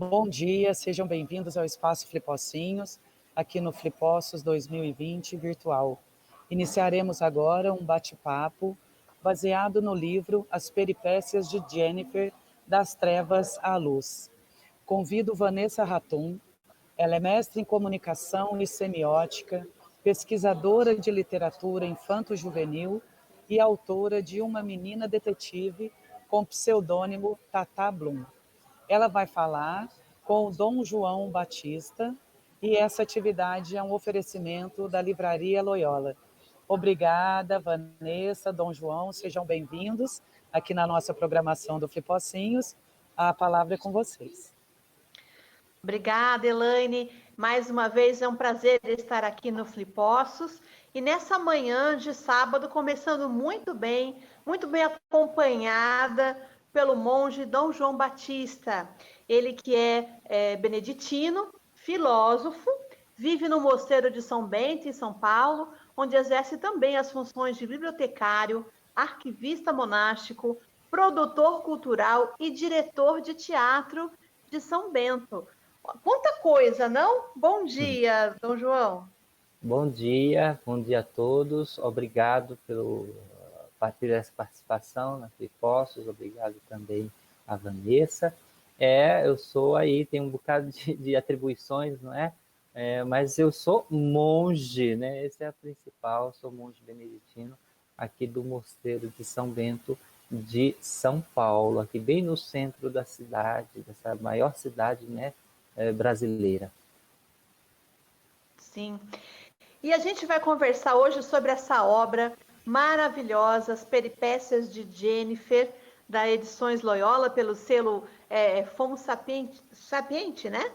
Bom dia, sejam bem-vindos ao Espaço Flipossinhos, aqui no Flipossos 2020 virtual. Iniciaremos agora um bate-papo baseado no livro As Peripécias de Jennifer, das Trevas à Luz. Convido Vanessa Ratum, ela é mestre em comunicação e semiótica, pesquisadora de literatura infanto-juvenil e autora de Uma Menina Detetive com pseudônimo Tata Blum. Ela vai falar com o Dom João Batista e essa atividade é um oferecimento da Livraria Loyola. Obrigada, Vanessa, Dom João, sejam bem-vindos aqui na nossa programação do Flipossinhos. A palavra é com vocês. Obrigada, Elaine. Mais uma vez é um prazer estar aqui no Flipossos e nessa manhã de sábado, começando muito bem acompanhada pelo monge Dom João Batista. Ele que é beneditino, filósofo, vive no Mosteiro de São Bento, em São Paulo, onde exerce também as funções de bibliotecário, arquivista monástico, produtor cultural e diretor de teatro de São Bento. Quanta coisa, não? Bom dia, Dom João. Bom dia a todos. Obrigado por essa participação na Flipossos. Obrigado também a Vanessa. Eu sou aí, tenho um bocado de atribuições, não é? Mas eu sou monge, né? Esse é a principal. Sou monge beneditino aqui do Mosteiro de São Bento de São Paulo, aqui bem no centro da cidade, dessa maior cidade, né? Brasileira. Sim. E a gente vai conversar hoje sobre essa obra maravilhosa, As Peripécias de Jennifer, da Edições Loyola, pelo selo Fons Sapiente, né?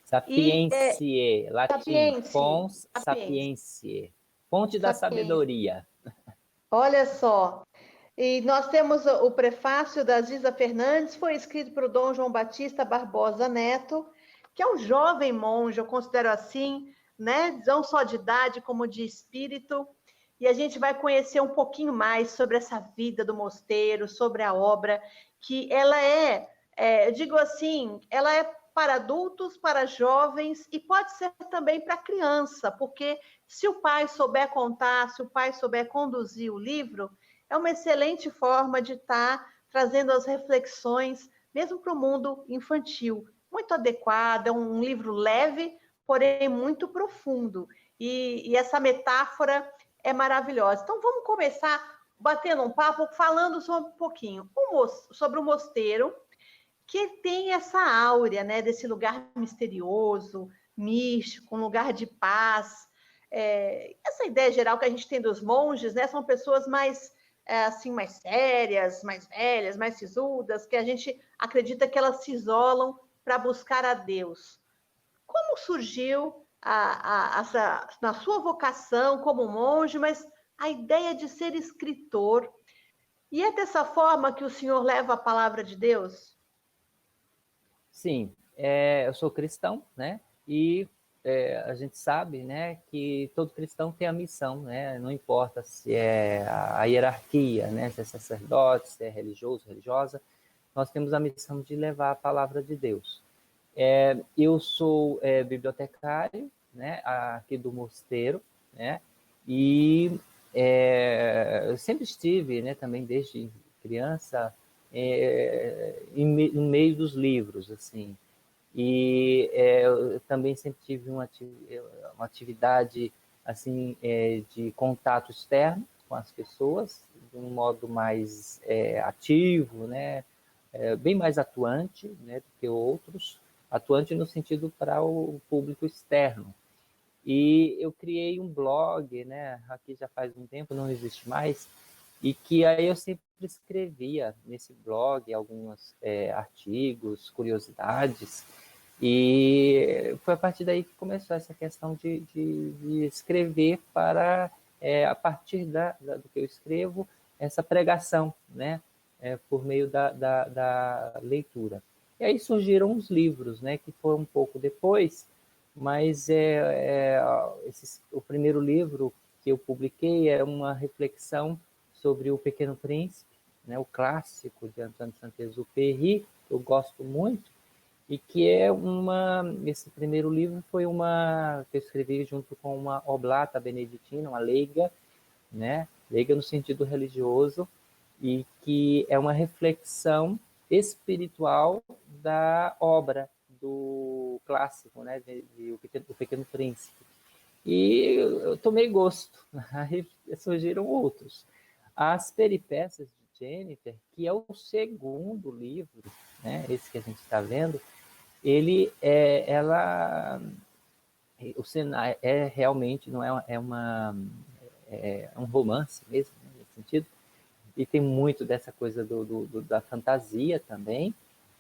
Sapientiae, latim, Sapiente. Fons Sapientiae, fonte da sabedoria. Olha só, e nós temos o prefácio da Ziza Fernandes, foi escrito por Dom João Batista Barbosa Neto, que é um jovem monge, eu considero assim, né? Não só de idade, como de espírito. E a gente vai conhecer um pouquinho mais sobre essa vida do mosteiro, sobre a obra, que ela eu digo assim, ela é para adultos, para jovens e pode ser também para criança, porque se o pai souber contar, se o pai souber conduzir o livro, é uma excelente forma de estar trazendo as reflexões, mesmo para o mundo infantil. Muito adequado, é um livro leve, porém muito profundo. E essa metáfora é maravilhosa. Então, vamos começar batendo um papo, falando sobre um pouquinho sobre o mosteiro, que tem essa áurea, né, desse lugar misterioso, místico, um lugar de paz. Essa ideia geral que a gente tem dos monges, né, são pessoas mais mais sérias, mais velhas, mais sisudas, que a gente acredita que elas se isolam para buscar a Deus. Como surgiu na sua vocação como monge, mas a ideia de ser escritor? E é dessa forma que o senhor leva a palavra de Deus? Sim, eu sou cristão, né? E a gente sabe, né, que todo cristão tem a missão, né? Não importa se é a hierarquia, né? Se é sacerdote, se é religioso, religiosa, nós temos a missão de levar a palavra de Deus. Eu sou bibliotecário, né, aqui do mosteiro, né? E eu sempre estive, né, também desde criança, no meio dos livros, assim. E eu também sempre tive uma atividade assim de contato externo com as pessoas, de um modo mais ativo, né? Bem mais atuante, né, do que outros, atuante no sentido para o público externo. E eu criei um blog, né, aqui já faz um tempo, não existe mais, e que aí eu sempre escrevia nesse blog alguns artigos, curiosidades, e foi a partir daí que começou essa questão de escrever para, a partir do que eu escrevo, essa pregação, né, por meio da leitura. E aí surgiram os livros, né, que foram um pouco depois, mas o primeiro livro que eu publiquei é uma reflexão sobre o Pequeno Príncipe, né, o clássico de Antoine de Saint-Exupéry, que eu gosto muito, e que esse primeiro livro foi que eu escrevi junto com uma oblata beneditina, uma leiga, né? Leiga no sentido religioso, e que é uma reflexão espiritual da obra do clássico, né? O Pequeno Príncipe. E eu tomei gosto, aí surgiram outros. As Peripécias de Jennifer, que é o segundo livro, né? Esse que a gente está vendo, o cenário realmente não é um romance mesmo, né, nesse sentido, e tem muito dessa coisa da fantasia também,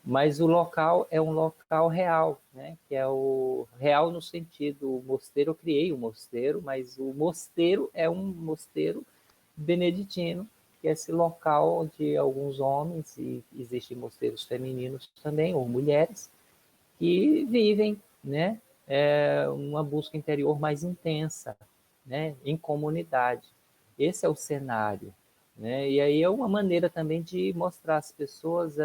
mas o local é um local real, né? Que é o real no sentido, o mosteiro, eu criei um mosteiro, mas o mosteiro é um mosteiro beneditino, que é esse local onde alguns homens, e existem mosteiros femininos também, ou mulheres, que vivem, né, uma busca interior mais intensa, né, em comunidade. Esse é o cenário, né? E aí é uma maneira também de mostrar às pessoas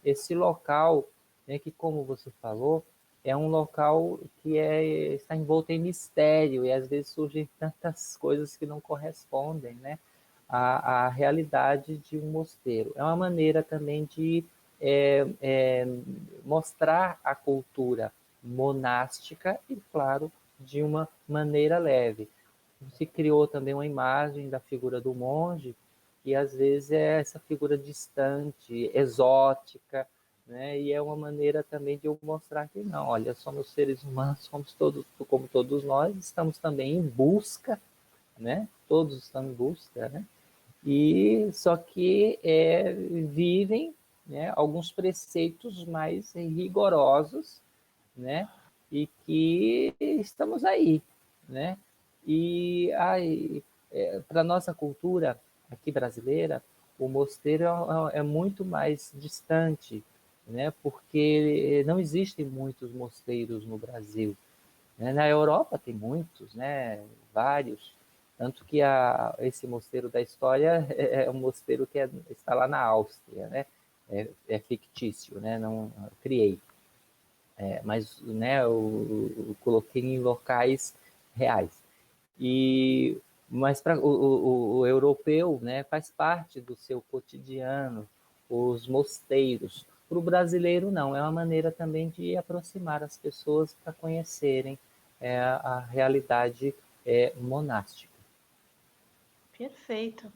esse local, né, que, como você falou, é um local que está envolto em mistério, e às vezes surgem tantas coisas que não correspondem, né, à realidade de um mosteiro. É uma maneira também de mostrar a cultura monástica e, claro, de uma maneira leve. Se criou também uma imagem da figura do monge, que às vezes é essa figura distante, exótica, né? E é uma maneira também de eu mostrar que não, olha, somos seres humanos, somos todos, como todos nós, estamos também em busca, né? Todos estão em busca, né? E só que vivem, né, alguns preceitos mais rigorosos, né? E que estamos aí, né? E para nossa cultura aqui brasileira, o mosteiro é muito mais distante, né? Porque não existem muitos mosteiros no Brasil, né? Na Europa tem muitos, né? Vários. Tanto que esse mosteiro da história é um mosteiro que está lá na Áustria, né? É fictício, né? Não criei. Mas, né, eu coloquei em locais reais. Mas para o europeu, né, faz parte do seu cotidiano, os mosteiros. Para o brasileiro, não. É uma maneira também de aproximar as pessoas para conhecerem a realidade monástica. Perfeito.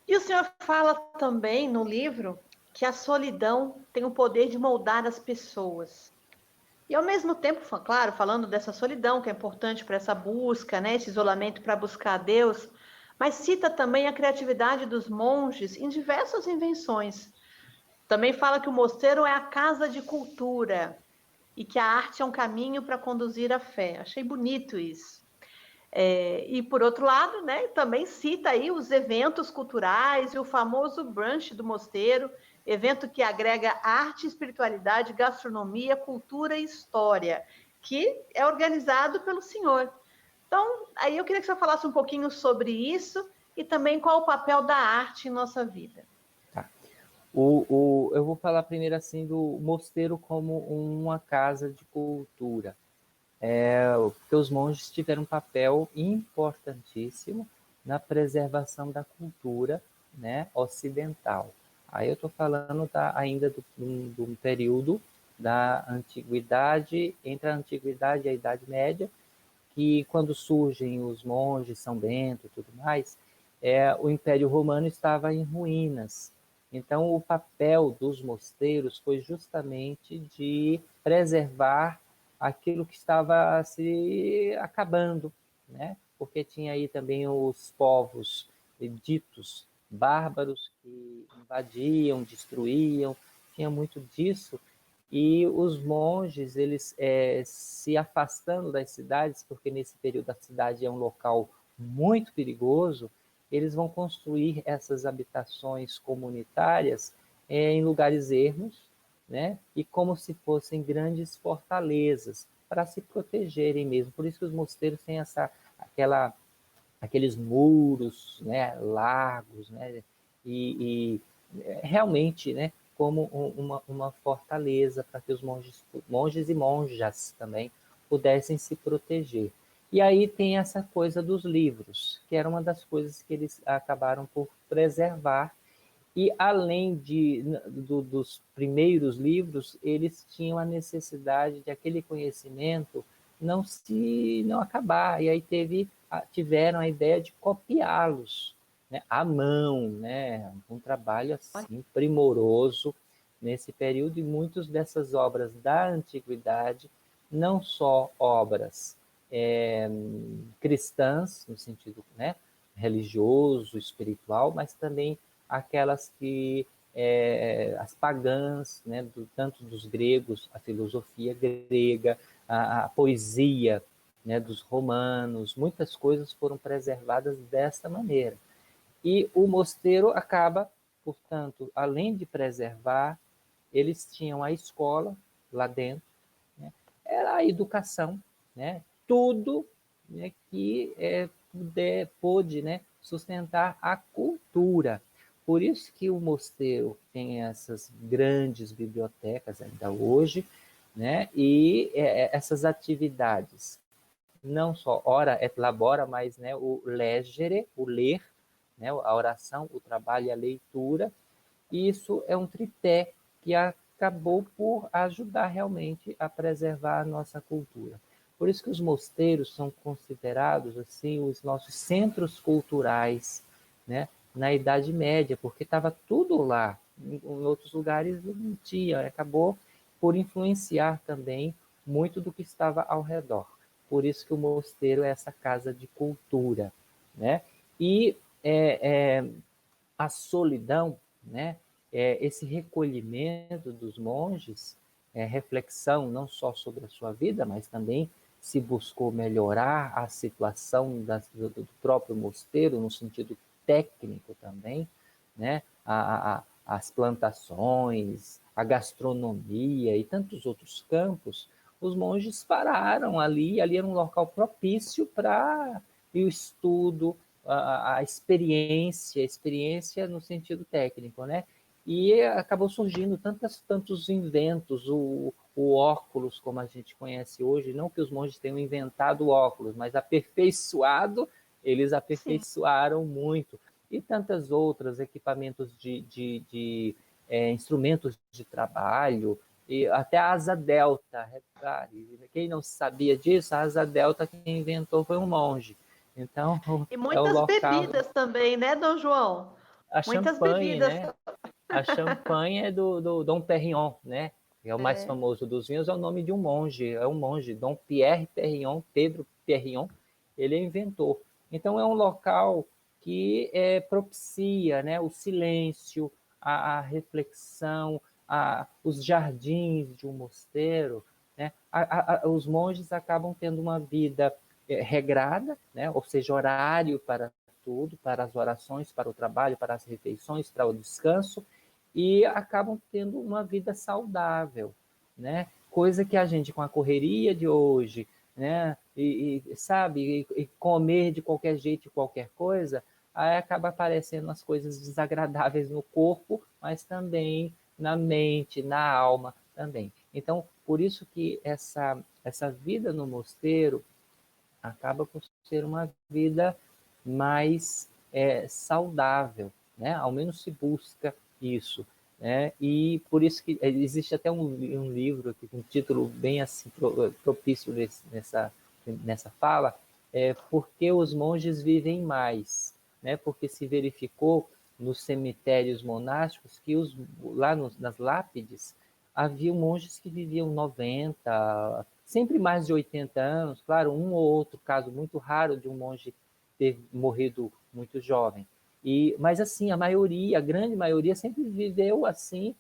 E o senhor fala também no livro que a solidão tem o poder de moldar as pessoas. E ao mesmo tempo, claro, falando dessa solidão que é importante para essa busca, né, esse isolamento para buscar a Deus, mas cita também a criatividade dos monges em diversas invenções. Também fala que o mosteiro é a casa de cultura e que a arte é um caminho para conduzir a fé. Achei bonito isso. E por outro lado, né, também cita aí os eventos culturais e o famoso brunch do mosteiro, evento que agrega arte, espiritualidade, gastronomia, cultura e história, que é organizado pelo senhor. Então, aí eu queria que você falasse um pouquinho sobre isso e também qual o papel da arte em nossa vida. Tá. Eu vou falar primeiro assim do mosteiro como uma casa de cultura. Porque os monges tiveram um papel importantíssimo na preservação da cultura, né, ocidental. Aí eu estou falando ainda do período da antiguidade, entre a antiguidade e a Idade Média, que quando surgem os monges, São Bento e tudo mais, o Império Romano estava em ruínas. Então, o papel dos mosteiros foi justamente de preservar aquilo que estava se acabando, né? Porque tinha aí também os povos ditos bárbaros que invadiam, destruíam, tinha muito disso, e os monges, eles se afastando das cidades, porque nesse período a cidade é um local muito perigoso, eles vão construir essas habitações comunitárias em lugares ermos, né? E como se fossem grandes fortalezas para se protegerem mesmo. Por isso que os mosteiros têm aqueles muros, né, largos, né? E realmente, né, como uma fortaleza para que os monges e monjas também pudessem se proteger. E aí tem essa coisa dos livros, que era uma das coisas que eles acabaram por preservar. E além dos primeiros livros, eles tinham a necessidade de aquele conhecimento não acabar. E aí tiveram a ideia de copiá-los, né, à mão, né, um trabalho assim primoroso nesse período. E muitas dessas obras da antiguidade, não só obras cristãs, no sentido, né, religioso, espiritual, mas também aquelas que as pagãs, né, tanto dos gregos, a filosofia grega, a poesia, né, dos romanos, muitas coisas foram preservadas desta maneira. E o mosteiro acaba, portanto, além de preservar, eles tinham a escola lá dentro, né, era a educação, né, tudo, né, que pôde, né, sustentar a cultura. Por isso que o mosteiro tem essas grandes bibliotecas ainda hoje, né, e essas atividades, não só ora et labora, mas, né, o legere, o ler, né, a oração, o trabalho e a leitura. Isso é um tripé que acabou por ajudar realmente a preservar a nossa cultura. Por isso que os mosteiros são considerados assim os nossos centros culturais, né, na Idade Média, porque estava tudo lá. Em outros lugares não tinha, acabou por influenciar também muito do que estava ao redor. Por isso que o mosteiro é essa casa de cultura, né? E a solidão, né? Esse recolhimento dos monges, reflexão não só sobre a sua vida, mas também se buscou melhorar a situação do próprio mosteiro, no sentido técnico também, né? As plantações, a gastronomia e tantos outros campos. Os monges pararam ali era um local propício para o estudo, a experiência no sentido técnico, né? E acabou surgindo tantos inventos, o óculos, como a gente conhece hoje, não que os monges tenham inventado o óculos, mas eles aperfeiçoaram Sim. muito. E tantas outras, equipamentos de instrumentos de trabalho, e até a asa delta, repare, quem não sabia disso, a asa delta quem inventou foi um monge. Então, e muitas bebidas também, né, Dom João? Muitas bebidas. Né? A champanhe é do Dom Perignon, né? É o mais famoso dos vinhos, é o nome de um monge, Dom Pierre Perignon, Pedro Perignon, ele inventou. Então, é um local que propicia, né, o silêncio, a reflexão, os jardins de um mosteiro, né? Os monges acabam tendo uma vida regrada, né? Ou seja, horário para tudo, para as orações, para o trabalho, para as refeições, para o descanso, e acabam tendo uma vida saudável, né? Coisa que a gente, com a correria de hoje, né? Sabe, e comer de qualquer jeito, de qualquer coisa, aí acaba aparecendo as coisas desagradáveis no corpo, mas também na mente, na alma também. Então, por isso que essa vida no mosteiro acaba por ser uma vida mais saudável, né? Ao menos se busca isso, né? E por isso que existe até um livro aqui com um título bem assim propício nessa fala, porque os monges vivem mais, né? Porque se verificou nos cemitérios monásticos que lá nas lápides havia monges que viviam 90, sempre mais de 80 anos, claro, um ou outro caso muito raro de um monge ter morrido muito jovem. Mas assim, a grande maioria sempre viveu assim,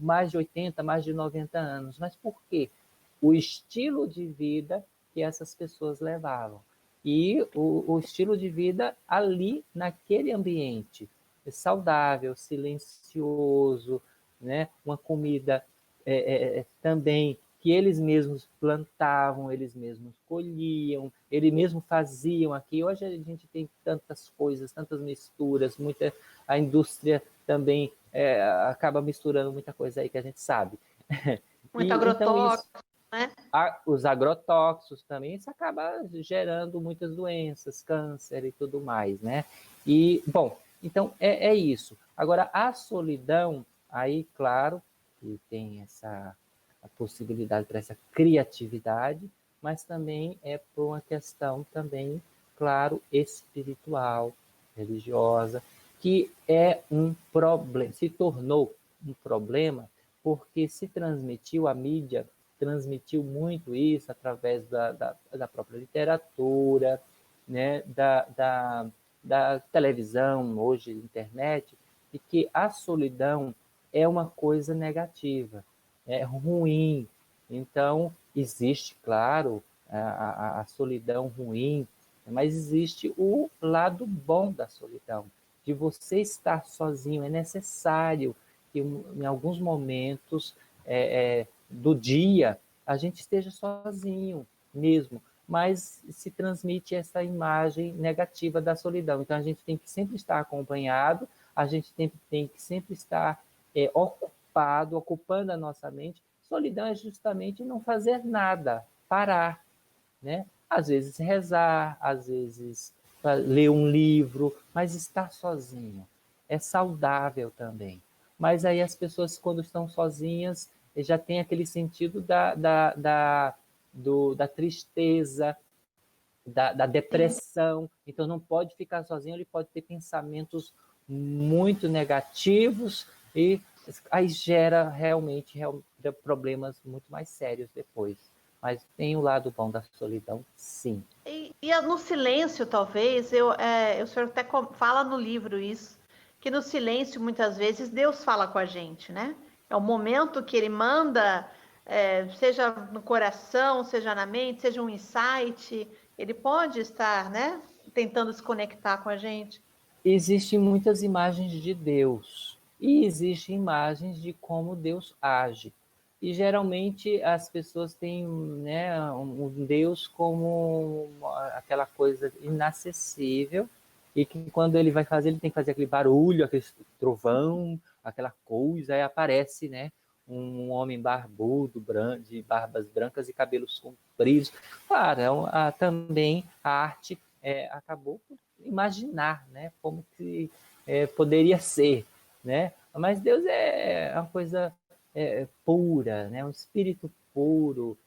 mais de 80, mais de 90 anos. Mas por quê? O estilo de vida que essas pessoas levavam. E o estilo de vida ali, naquele ambiente, saudável, silencioso, né? Uma comida também que eles mesmos plantavam, eles mesmos colhiam, eles mesmos faziam aqui. Hoje a gente tem tantas coisas, tantas misturas, a indústria também acaba misturando muita coisa aí que a gente sabe. Muito Então agrotóxico, né? os agrotóxicos também, isso acaba gerando muitas doenças, câncer e tudo mais, né? E, bom, então é isso. Agora, a solidão, aí, claro, que tem a possibilidade para essa criatividade, mas também é por uma questão também, claro, espiritual, religiosa, que é um problema, se tornou um problema porque se transmitiu, a mídia transmitiu muito isso através da própria literatura, né, da televisão, hoje internet, e que a solidão é uma coisa negativa, é ruim. Então, existe, claro, a solidão ruim, mas existe o lado bom da solidão, de você estar sozinho. É necessário que em alguns momentos do dia a gente esteja sozinho mesmo, mas se transmite essa imagem negativa da solidão. Então a gente tem que sempre estar acompanhado, a gente tem que sempre estar ocupado, ocupando a nossa mente. Solidão é justamente não fazer nada, parar, né? Às vezes rezar, às vezes ler um livro, mas estar sozinho é saudável também. Mas aí as pessoas, quando estão sozinhas, já tem aquele sentido da tristeza, da depressão. Então não pode ficar sozinho, ele pode ter pensamentos muito negativos e aí gera realmente problemas muito mais sérios depois. Mas tem o lado bom da solidão, sim. E no silêncio, talvez, o senhor até fala no livro isso, que no silêncio, muitas vezes, Deus fala com a gente, né? É o momento que ele manda, seja no coração, seja na mente, seja um insight, ele pode estar, né, tentando se conectar com a gente. Existem muitas imagens de Deus e existem imagens de como Deus age. E geralmente as pessoas têm, né, um Deus como aquela coisa inacessível e que quando ele vai fazer, ele tem que fazer aquele barulho, aquele trovão, aquela coisa, aí aparece, né, um homem barbudo, de barbas brancas e cabelos compridos. Claro, também a arte acabou por imaginar, né, como que poderia ser, né? Mas Deus é uma coisa pura, né? Um espírito puro,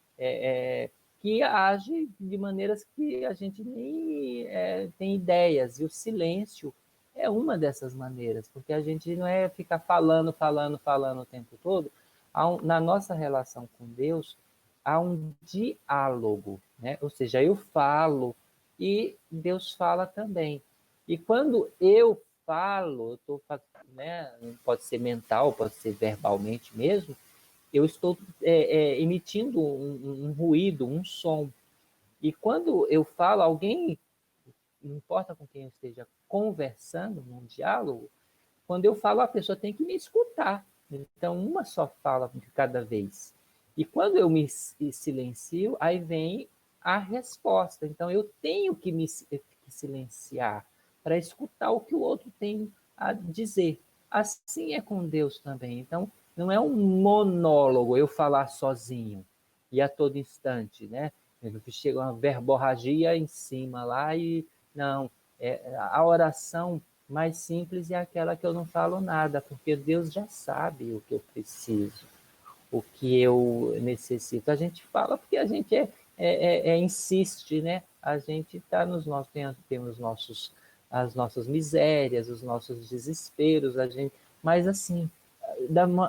que age de maneiras que a gente nem tem ideias. E o silêncio é uma dessas maneiras, porque a gente não é ficar falando o tempo todo. Na nossa relação com Deus, há um diálogo, né? Ou seja, eu falo e Deus fala também. E quando eu falo, né, pode ser mental, pode ser verbalmente mesmo, eu estou emitindo um ruído, um som. E quando eu falo, alguém, não importa com quem eu esteja conversando, num diálogo, quando eu falo, a pessoa tem que me escutar. Então, uma só fala de cada vez. E quando eu me silencio, aí vem a resposta. Então, eu tenho que me silenciar para escutar o que o outro tem a dizer. Assim é com Deus também. Então, não é um monólogo, eu falar sozinho e a todo instante, né? Chega uma verborragia em cima lá e não. A oração mais simples é aquela que eu não falo nada, porque Deus já sabe o que eu preciso, o que eu necessito. A gente fala porque a gente insiste, né? A gente está temos as nossas misérias, os nossos desesperos, mas assim,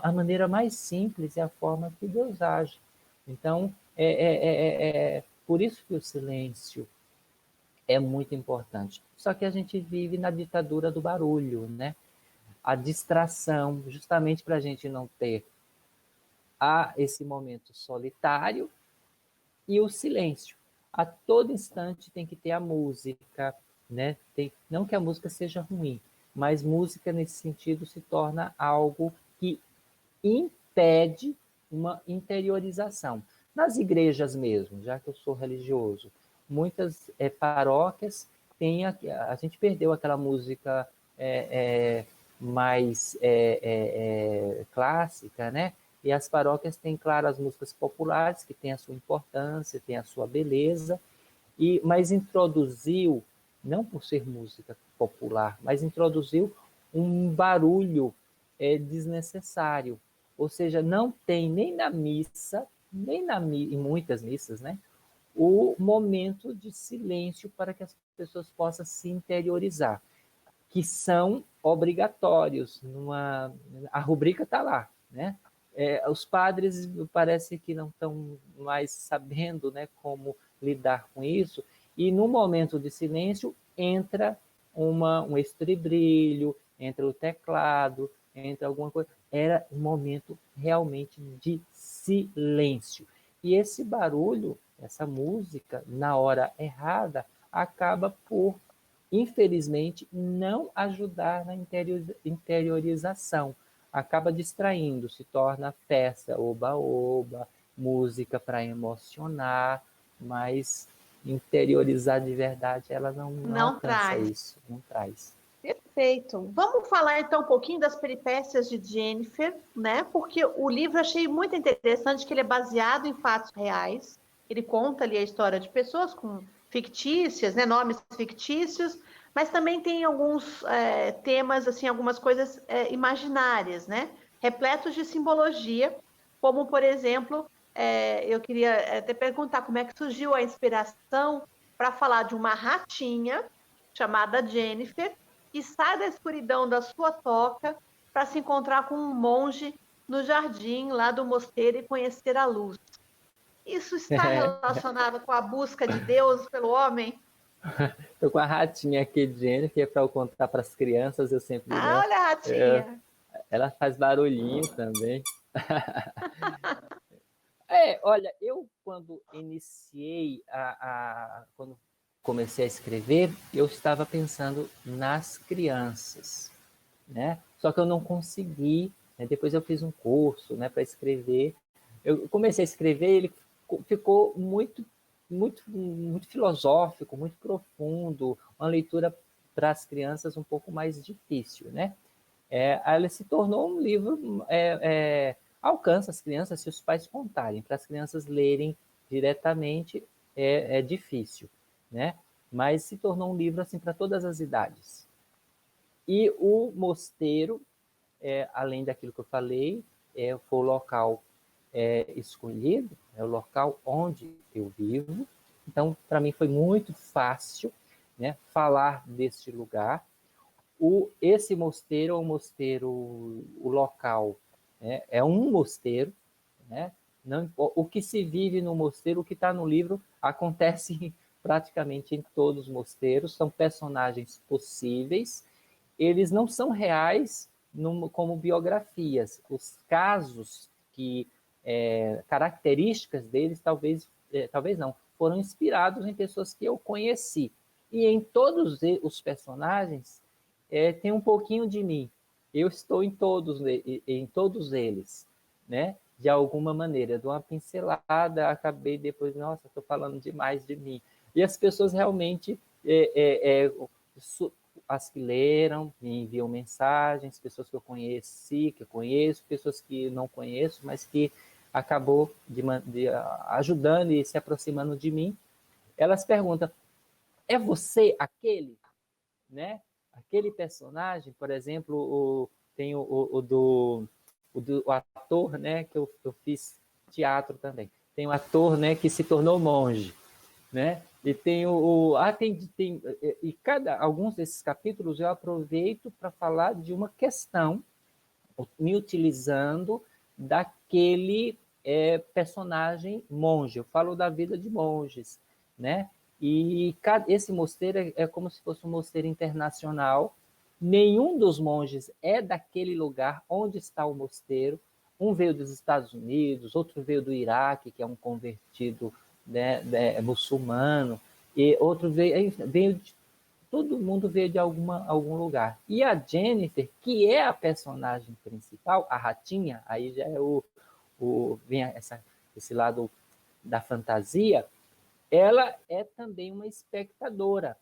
a maneira mais simples é a forma que Deus age. Então, por isso que o silêncio é muito importante. Só que a gente vive na ditadura do barulho, né? A distração, justamente para a gente não ter esse momento solitário e o silêncio. A todo instante tem que ter a música, né? Não que a música seja ruim, mas música nesse sentido se torna algo que impede uma interiorização. nas igrejas mesmo, já que eu sou religioso. Muitas paróquias têm, a gente perdeu aquela música mais clássica, né? E as paróquias têm, claro, as músicas populares, que têm a sua importância, têm a sua beleza, mas introduziu, não por ser música popular, mas introduziu um barulho desnecessário. Ou seja, não tem nem na missa, em muitas missas, né, o momento de silêncio para que as pessoas possam se interiorizar, que são obrigatórios. A rubrica está lá, né? Os padres parece que não estão mais sabendo, né, como lidar com isso, e no momento de silêncio entra um estribrilho, entra o teclado, entra alguma coisa. Era um momento realmente de silêncio. E esse barulho, essa música, na hora errada, acaba por, infelizmente, não ajudar na interiorização. Acaba distraindo, se torna festa, oba-oba, música para emocionar, mas interiorizar de verdade, ela não alcança isso, não traz. Perfeito. Vamos falar então um pouquinho das peripécias de Jennifer, né? Porque o livro eu achei muito interessante, que ele é baseado em fatos reais. Ele conta ali a história de pessoas com fictícias, né? Nomes fictícios, mas também tem alguns temas, assim, algumas coisas imaginárias, né? Repletos de simbologia, como por exemplo, eu queria até perguntar como é que surgiu a inspiração para falar de uma ratinha chamada Jennifer, e sai da escuridão da sua toca para se encontrar com um monge no jardim lá do mosteiro e conhecer a luz. Isso está relacionado com a busca de Deus pelo homem? Estou com a ratinha aqui, Jenny, que é para eu contar para as crianças, eu sempre, né? Olha a ratinha! Ela faz barulhinho também. Olha, eu quando iniciei quando comecei a escrever, eu estava pensando nas crianças, né? Só que eu não consegui, né? Depois eu fiz um curso, né, para escrever. Eu comecei a escrever, ele ficou muito, muito, muito filosófico, muito profundo, uma leitura para as crianças um pouco mais difícil, né? Ela se tornou um livro alcança as crianças se os pais contarem. Para as crianças lerem diretamente é difícil, né? Mas se tornou um livro assim para todas as idades. E o mosteiro, além daquilo que eu falei, foi o local escolhido, é o local onde eu vivo. Então, para mim foi muito fácil, né, falar deste lugar. Esse mosteiro é um mosteiro, o local, né, é um mosteiro, né? Não, o que se vive no mosteiro, o que está no livro, acontece praticamente em todos os mosteiros, são personagens possíveis, eles não são reais como biografias. Os casos características deles, talvez não, foram inspirados em pessoas que eu conheci. E em todos os personagens, tem um pouquinho de mim. Eu estou em todos eles, né? De alguma maneira, de uma pincelada, acabei depois, nossa, estou falando demais de mim. E as pessoas realmente, as que leram, me enviam mensagens, pessoas que eu conheci, que eu conheço, pessoas que não conheço, mas que acabou ajudando e se aproximando de mim. Elas perguntam, é você aquele, né? Aquele personagem, por exemplo, tem o ator, né, que eu fiz teatro também. Tem um ator, né, que se tornou monge, né? E tem alguns desses capítulos eu aproveito para falar de uma questão, me utilizando daquele personagem monge. Eu falo da vida de monges, né? E esse mosteiro é como se fosse um mosteiro internacional. Nenhum dos monges é daquele lugar onde está o mosteiro. Um veio dos Estados Unidos, outro veio do Iraque, que é um convertido, né, muçulmano, e outro veio de, todo mundo veio de algum lugar. E a Jennifer, que é a personagem principal, a ratinha, aí já é vem esse lado da fantasia, ela é também uma espectadora,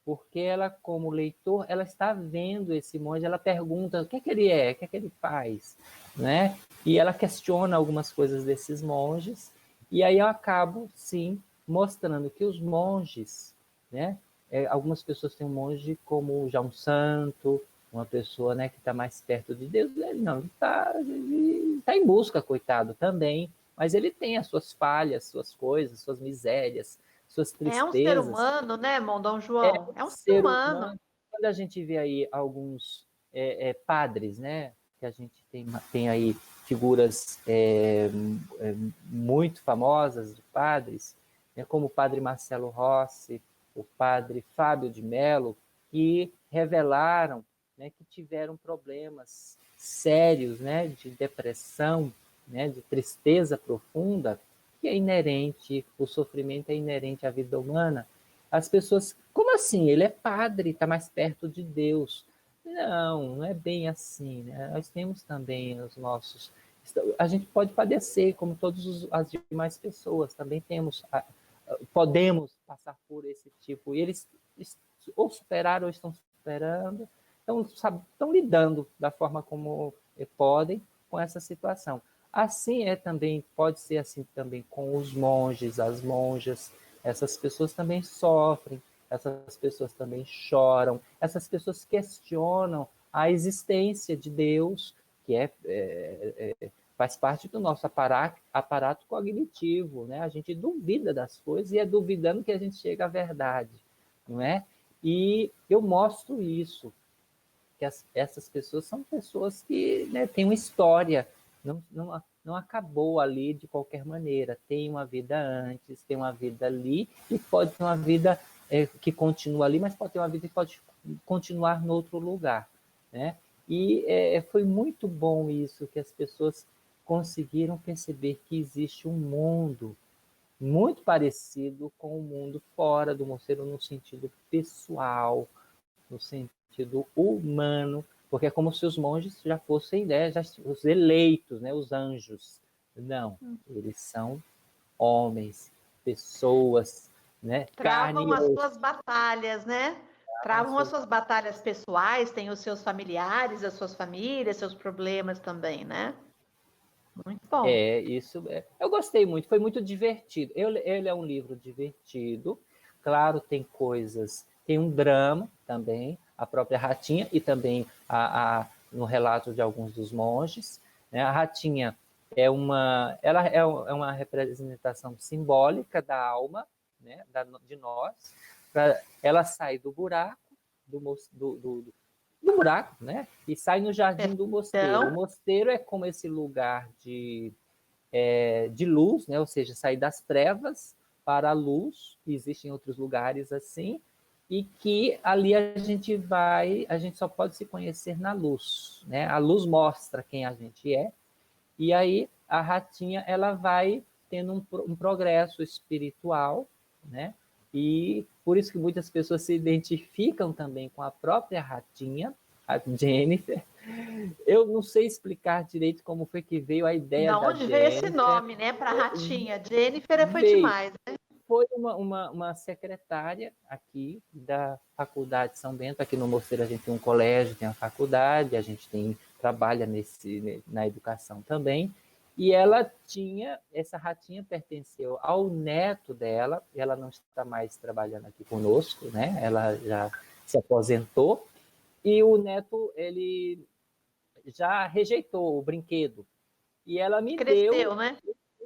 porque ela, como leitor, ela está vendo esse monge, ela pergunta o que é que ele é, o que é que ele faz, né? E ela questiona algumas coisas desses monges, e aí eu acabo, sim, mostrando que os monges, né? Algumas pessoas têm um monge como já um santo, uma pessoa, né, que está mais perto de Deus. Ele não, ele tá em busca, coitado, também, mas ele tem as suas falhas, suas coisas, suas misérias, suas É um ser tristezas. humano, né, irmão Dom É João? um É um ser ser humano. humano. Quando a gente vê aí alguns padres, né, que a gente tem aí figuras muito famosas de padres, né, como o padre Marcelo Rossi, o padre Fábio de Mello, que revelaram, né, que tiveram problemas sérios, né, de depressão, né, de tristeza profunda, que é inerente, o sofrimento é inerente à vida humana. As pessoas, como assim? Ele é padre, está mais perto de Deus. Não, não é bem assim, né? Nós temos também os nossos. A gente pode padecer, como todas as demais pessoas, também podemos passar por esse tipo. E eles ou superaram ou estão superando, estão lidando da forma como podem com essa situação. Assim também, pode ser assim também com os monges, as monjas. Essas pessoas também sofrem, essas pessoas também choram, essas pessoas questionam a existência de Deus, que faz parte do nosso aparato cognitivo, né? A gente duvida das coisas e é duvidando que a gente chega à verdade, não é? E eu mostro isso, que essas pessoas são pessoas que, né, têm uma história, não acabou ali de qualquer maneira, tem uma vida antes, tem uma vida ali, e pode ter uma vida que continua ali, mas pode ter uma vida que pode continuar em outro lugar, né? E foi muito bom isso, que as pessoas conseguiram perceber que existe um mundo muito parecido com o mundo fora do mosteiro, no sentido pessoal, no sentido humano, porque é como se os monges já fossem, né, os eleitos, né, os anjos. Não, eles são homens, pessoas, né, carne Travam e as osso. suas batalhas, né? Travam as suas batalhas pessoais, têm os seus familiares, as suas famílias, seus problemas também, né? Muito bom. Isso. Eu gostei muito, foi muito divertido. Ele é um livro divertido, claro, tem coisas, tem um drama também, a própria Ratinha, e também no relato de alguns dos monges. Né? A Ratinha ela é uma representação simbólica da alma, né? De nós. Ela sai do buraco, do buraco, né? E sai no jardim do mosteiro. O mosteiro é como esse lugar de luz, né? Ou seja, sair das trevas para a luz, que existem outros lugares assim, e que ali a gente só pode se conhecer na luz, né? A luz mostra quem a gente é, e aí a Ratinha ela vai tendo um progresso espiritual, né? E por isso que muitas pessoas se identificam também com a própria Ratinha, a Jennifer. Eu não sei explicar direito como foi que veio a ideia Da da onde veio esse Jennifer. nome, né, para Ratinha? Jennifer foi Veio. demais, né? Foi uma secretária aqui da Faculdade de São Bento. Aqui no Mosteiro a gente tem um colégio, tem uma faculdade, a gente trabalha na educação também. E essa Ratinha pertenceu ao neto dela, e ela não está mais trabalhando aqui conosco, né? Ela já se aposentou, e o neto, ele já rejeitou o brinquedo. E ela me deu Cresceu, né?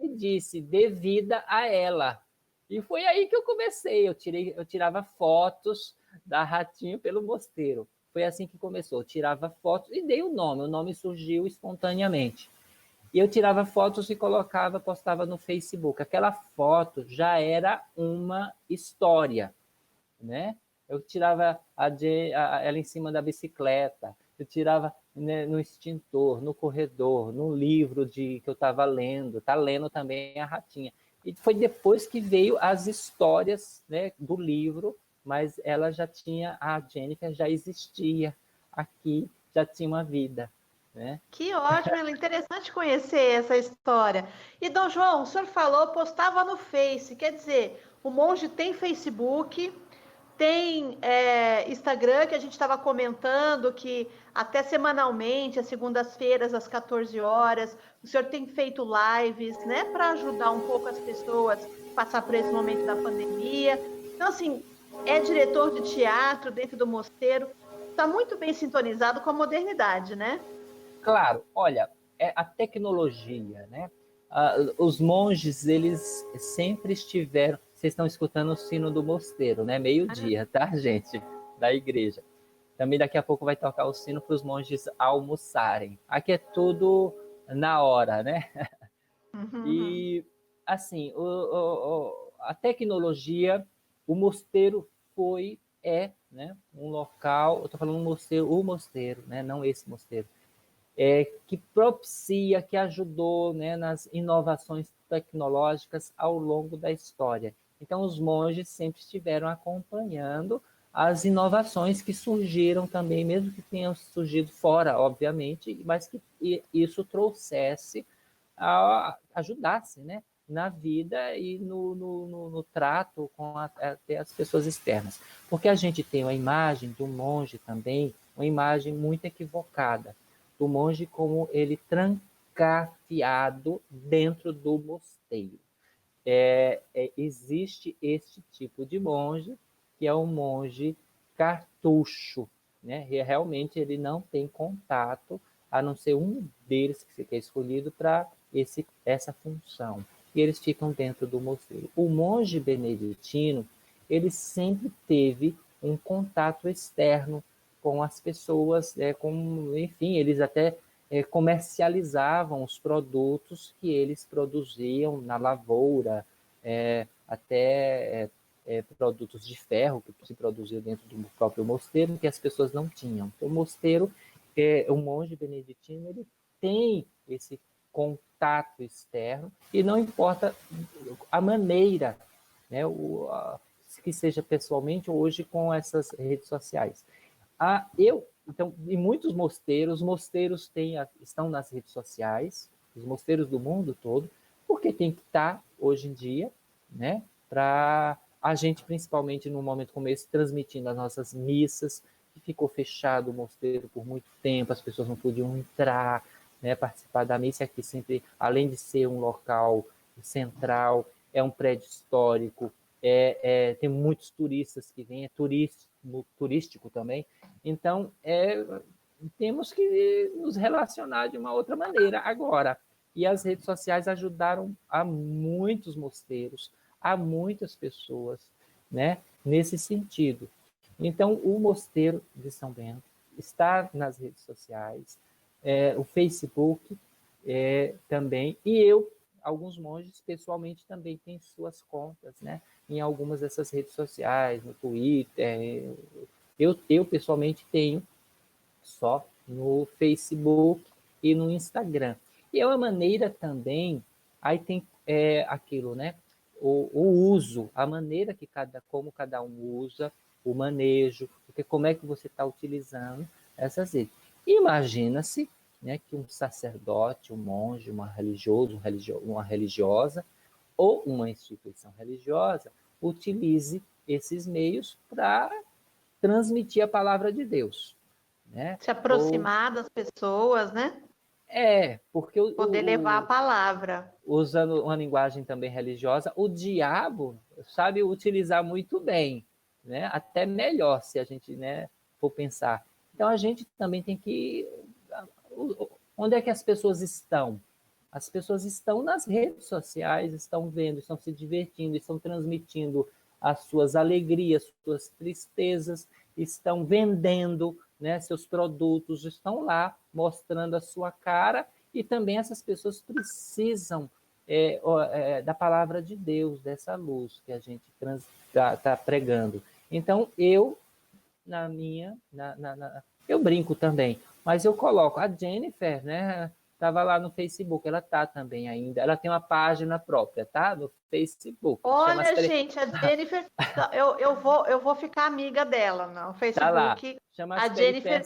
e disse, dê vida a ela. E foi aí que eu comecei. Eu tirava fotos da Ratinha pelo mosteiro. Foi assim que começou. Eu tirava fotos e dei o nome. O nome surgiu espontaneamente. E eu tirava fotos e postava no Facebook. Aquela foto já era uma história, né? Eu tirava ela em cima da bicicleta, eu tirava, né, no extintor, no corredor, no livro que eu estava lendo, tá lendo também a Ratinha. E foi depois que veio as histórias, né, do livro, mas a Jennifer já existia aqui, já tinha uma vida. né? Que ótimo, é interessante conhecer essa história. E, Dom João, o senhor falou, postava no Face, quer dizer, o monge tem Facebook, tem Instagram, que a gente estava comentando, que até semanalmente, às segundas-feiras, às 14 horas, o senhor tem feito lives, né, para ajudar um pouco as pessoas a passar por esse momento da pandemia. Então, assim, é diretor de teatro dentro do mosteiro, está muito bem sintonizado com a modernidade, né? Claro, olha, a tecnologia, né? Os monges, eles sempre estiveram. Vocês estão escutando o sino do mosteiro, né? Meio-dia, tá, gente? Da igreja. Também daqui a pouco vai tocar o sino para os monges almoçarem. Aqui é tudo na hora, né? E, assim, a tecnologia, o mosteiro né? Um local. Eu estou falando o mosteiro, né? Não esse mosteiro que propicia, que ajudou, né, nas inovações tecnológicas ao longo da história. Então, os monges sempre estiveram acompanhando as inovações que surgiram também, mesmo que tenham surgido fora, obviamente, mas que isso trouxesse, ajudasse, né, na vida e no trato com até as pessoas externas. Porque a gente tem uma imagem do monge também, uma imagem muito equivocada do monge como ele trancafiado dentro do mosteiro. Existe este tipo de monge, que é o monge cartucho, né? E realmente ele não tem contato, a não ser um deles que é escolhido para essa função. E eles ficam dentro do mosteiro. O monge beneditino, ele sempre teve um contato externo com as pessoas, enfim, eles até comercializavam os produtos que eles produziam na lavoura, até produtos de ferro que se produziam dentro do próprio mosteiro, que as pessoas não tinham. Então, o mosteiro, o monge beneditino, ele tem esse contato externo e não importa a maneira, né, que seja pessoalmente ou hoje com essas redes sociais. Então, em muitos mosteiros, estão nas redes sociais, os mosteiros do mundo todo, porque tem que estar, hoje em dia, né, para a gente, principalmente num momento como esse, transmitindo as nossas missas, que ficou fechado o mosteiro por muito tempo, as pessoas não podiam entrar, né, participar da missa, aqui sempre, além de ser um local central, é um prédio histórico, tem muitos turistas que vêm, turístico também. Então, temos que nos relacionar de uma outra maneira agora. E as redes sociais ajudaram a muitos mosteiros, a muitas pessoas, né, nesse sentido. Então, o Mosteiro de São Bento está nas redes sociais, o Facebook também, e alguns monges pessoalmente também têm suas contas, né, em algumas dessas redes sociais, no Twitter. Eu pessoalmente tenho só no Facebook e no Instagram. E é uma maneira também, aí tem aquilo, né? O uso, a maneira como cada um usa, o manejo, porque como é que você está utilizando essas redes. Imagina-se, né, que um sacerdote, um monge, uma religiosa ou uma instituição religiosa utilize esses meios para transmitir a palavra de Deus, né? Se aproximar das pessoas, né? Porque poder levar a palavra. Usando uma linguagem também religiosa, o diabo sabe utilizar muito bem, né? Até melhor se a gente, né, for pensar. Então a gente também tem que... Onde é que as pessoas estão? As pessoas estão nas redes sociais, estão vendo, estão se divertindo, estão transmitindo as suas alegrias, suas tristezas, estão vendendo, né, seus produtos, estão lá mostrando a sua cara, e também essas pessoas precisam da palavra de Deus, dessa luz que a gente está pregando. Então, eu brinco também, mas eu coloco a Jennifer, né? Estava lá no Facebook, ela tá também ainda. Ela tem uma página própria, tá? No Facebook. Olha, gente, a Jennifer, eu vou ficar amiga dela no Facebook. Tá lá. Chama a Jennifer,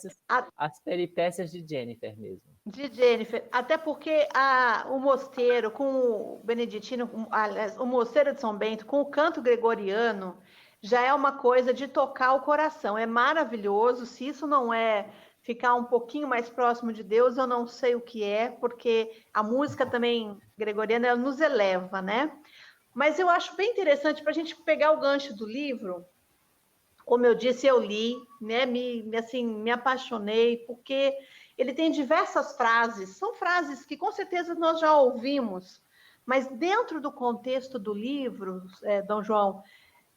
as peripécias de Jennifer mesmo. De Jennifer, até porque o mosteiro com o beneditino, aliás, o mosteiro de São Bento com o canto gregoriano já é uma coisa de tocar o coração. É maravilhoso. Se isso não é ficar um pouquinho mais próximo de Deus, eu não sei o que é, porque a música também gregoriana ela nos eleva, né? Mas eu acho bem interessante para a gente pegar o gancho do livro. Como eu disse, eu li, né? Me apaixonei, porque ele tem diversas frases, são frases que com certeza nós já ouvimos, mas dentro do contexto do livro, Dom João,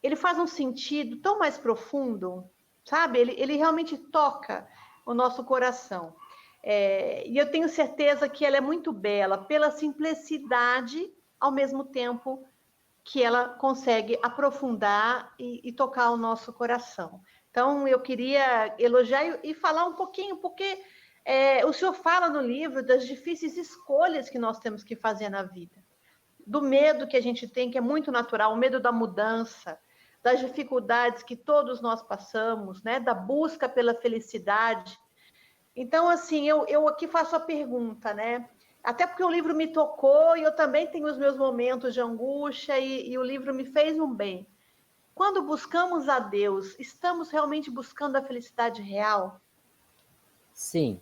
ele faz um sentido tão mais profundo, sabe? Ele realmente toca o nosso coração. E eu tenho certeza que ela é muito bela pela simplicidade, ao mesmo tempo que ela consegue aprofundar e tocar o nosso coração. Então, eu queria elogiar e falar um pouquinho, porque o senhor fala no livro das difíceis escolhas que nós temos que fazer na vida, do medo que a gente tem, que é muito natural, o medo da mudança, das dificuldades que todos nós passamos, né? Da busca pela felicidade. Então, assim, eu aqui faço a pergunta, né? Até porque o livro me tocou e eu também tenho os meus momentos de angústia e o livro me fez um bem. Quando buscamos a Deus, estamos realmente buscando a felicidade real? Sim,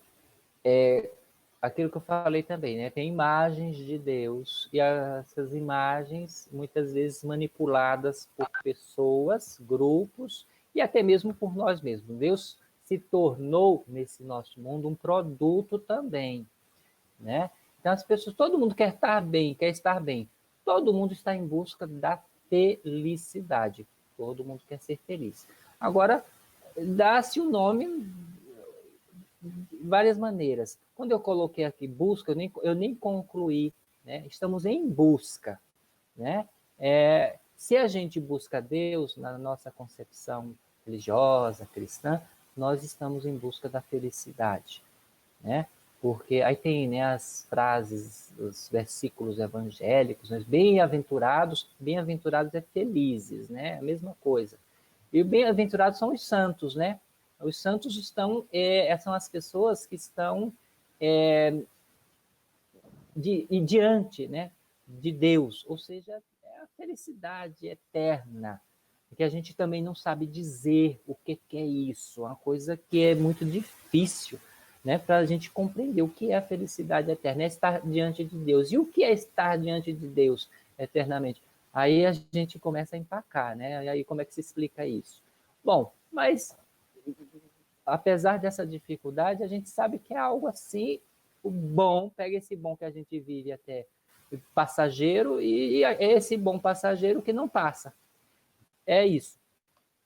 aquilo que eu falei também, né? Tem imagens de Deus e essas imagens muitas vezes manipuladas por pessoas, grupos e até mesmo por nós mesmos. Deus se tornou nesse nosso mundo um produto também, né? Então as pessoas, todo mundo quer estar bem, quer estar bem. Todo mundo está em busca da felicidade. Todo mundo quer ser feliz. Agora, dá-se o nome de várias maneiras. Quando eu coloquei aqui busca, eu nem concluí, né? Estamos em busca, né? Se a gente busca Deus na nossa concepção religiosa, cristã, nós estamos em busca da felicidade, né? Porque aí tem, né, as frases, os versículos evangélicos, né? Bem-aventurados é felizes, né? A mesma coisa. E bem-aventurados são os santos, né? Os santos são as pessoas que estão diante, né, de Deus, ou seja, é a felicidade eterna, que a gente também não sabe dizer o que é isso, uma coisa que é muito difícil, né, para a gente compreender o que é a felicidade eterna, é estar diante de Deus. E o que é estar diante de Deus eternamente? Aí a gente começa a empacar, né? E aí como é que se explica isso? Bom, mas apesar dessa dificuldade, a gente sabe que é algo assim, o bom, pega esse bom que a gente vive até passageiro e é esse bom passageiro que não passa. É isso.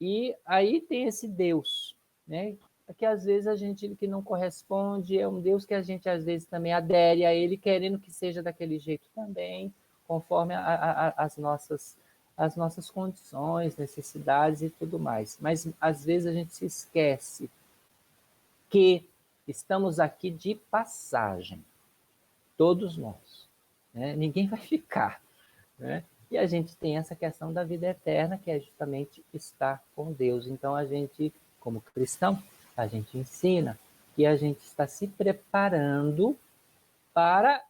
E aí tem esse Deus, né? Que às vezes a gente que não corresponde, é um Deus que a gente às vezes também adere a ele, querendo que seja daquele jeito também, conforme as nossas condições, necessidades e tudo mais. Mas às vezes a gente se esquece que estamos aqui de passagem, todos nós, né? Ninguém vai ficar, né? E a gente tem essa questão da vida eterna, que é justamente estar com Deus. Então a gente, como cristão, a gente ensina que a gente está se preparando para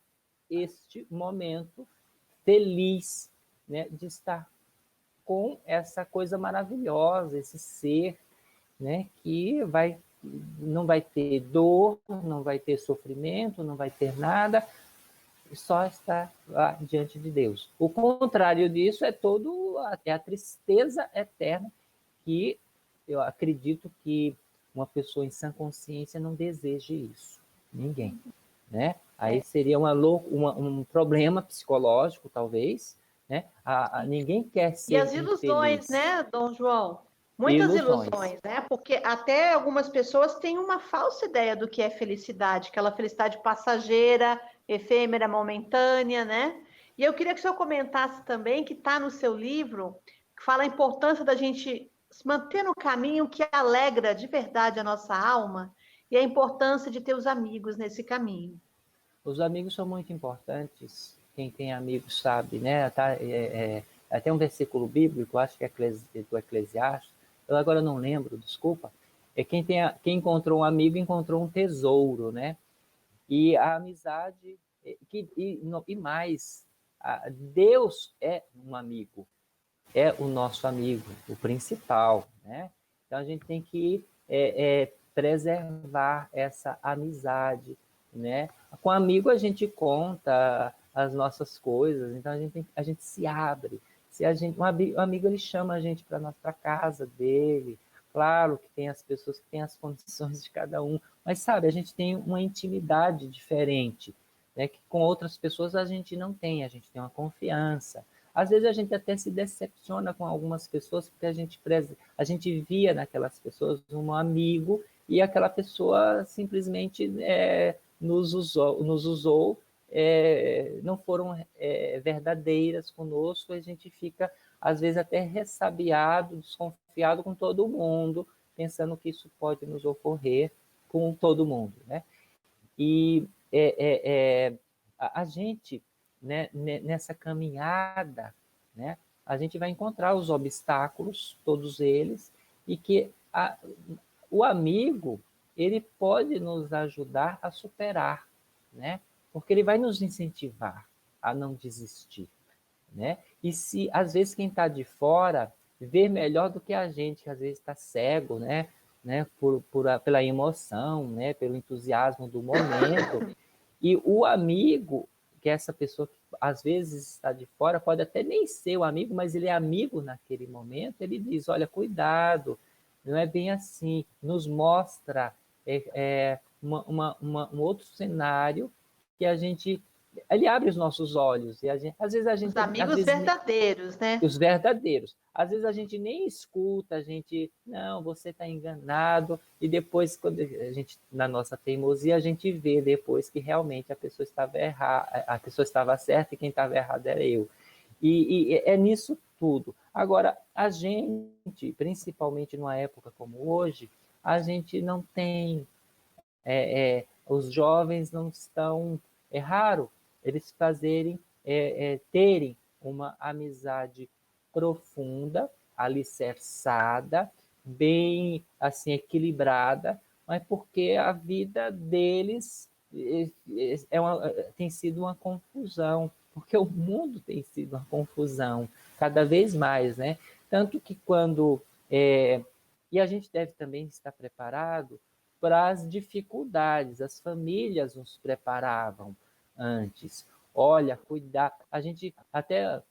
este momento feliz, né, de estar com essa coisa maravilhosa, esse ser, né, que não vai ter dor, não vai ter sofrimento, não vai ter nada, só estar lá diante de Deus. O contrário disso é a tristeza eterna, que eu acredito que uma pessoa em sã consciência não deseje isso. Ninguém, né? Aí seria um problema psicológico, talvez, né? Ninguém quer E ser as ilusões, infeliz. né, Dom João? Muitas Ilusões. ilusões, né? Porque até algumas pessoas têm uma falsa ideia do que é felicidade, aquela felicidade passageira, efêmera, momentânea, né? E eu queria que o senhor comentasse também, que está no seu livro, que fala a importância da gente se manter no caminho que alegra de verdade a nossa alma e a importância de ter os amigos nesse caminho. Os amigos são muito importantes. Quem tem amigos sabe, né? Até um versículo bíblico, acho que é do Eclesiastes, eu agora não lembro, desculpa. Quem encontrou um amigo encontrou um tesouro, né? E a amizade, e mais, Deus é um amigo, é o nosso amigo, o principal, né? Então a gente tem que preservar essa amizade, né? Com amigo a gente conta as nossas coisas, então a gente se abre. Se um amigo ele chama a gente para casa dele, claro que tem as pessoas que têm as condições de cada um, mas sabe, a gente tem uma intimidade diferente, né? Que com outras pessoas a gente não tem, a gente tem uma confiança. Às vezes a gente até se decepciona com algumas pessoas porque a gente via naquelas pessoas um amigo e aquela pessoa simplesmente nos usou, não foram verdadeiras conosco, a gente fica às vezes até ressabiado, desconfiado com todo mundo, pensando que isso pode nos ocorrer com todo mundo, né? E a gente, né, nessa caminhada, né, a gente vai encontrar os obstáculos, todos eles, e que o amigo, ele pode nos ajudar a superar, né? Porque ele vai nos incentivar a não desistir, né? E se, às vezes, quem está de fora vê melhor do que a gente, que às vezes está cego, né? Pela emoção, né? Pelo entusiasmo do momento. E o amigo, que é essa pessoa que às vezes está de fora, pode até nem ser o amigo, mas ele é amigo naquele momento, ele diz, olha, cuidado, não é bem assim, nos mostra um outro cenário que a gente... Ele abre os nossos olhos, e às vezes a gente... Os amigos verdadeiros, né? Os verdadeiros. Às vezes a gente nem escuta, a gente, não, você está enganado, e depois, quando a gente, na nossa teimosia, a gente vê depois que realmente a pessoa estava errada, a pessoa estava certa e quem estava errado era eu. E é nisso tudo. Agora, a gente, principalmente numa época como hoje, a gente não tem, os jovens não estão, é raro eles terem uma amizade profunda, alicerçada, bem assim equilibrada, mas porque a vida deles tem sido uma confusão, porque o mundo tem sido uma confusão cada vez mais, né? Tanto que quando e a gente deve também estar preparado para as dificuldades. As famílias nos preparavam antes. Olha, cuidar. A gente até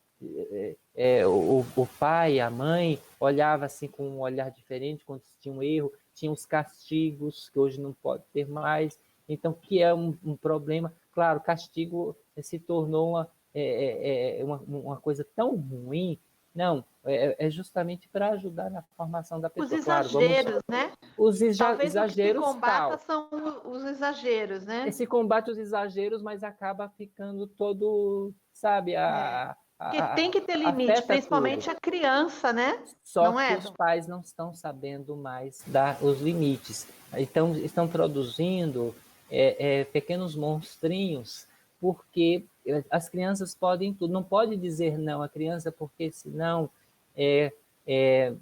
o pai, a mãe olhava assim com um olhar diferente quando tinha um erro, tinha os castigos que hoje não pode ter mais. Então, que é um problema. Claro, castigo se tornou uma coisa tão ruim. Não, é justamente para ajudar na formação da pessoa. Os exageros, né? Os Talvez exageros, o que se combata são os exageros, né? Esse combate aos exageros, mas acaba ficando todo, sabe, Porque tem que ter limite, afeta principalmente tudo. a criança, né? Só Não que é? os pais não estão sabendo mais dar os limites. Então, estão produzindo pequenos monstrinhos, porque as crianças podem tudo. Não pode dizer não à criança, porque senão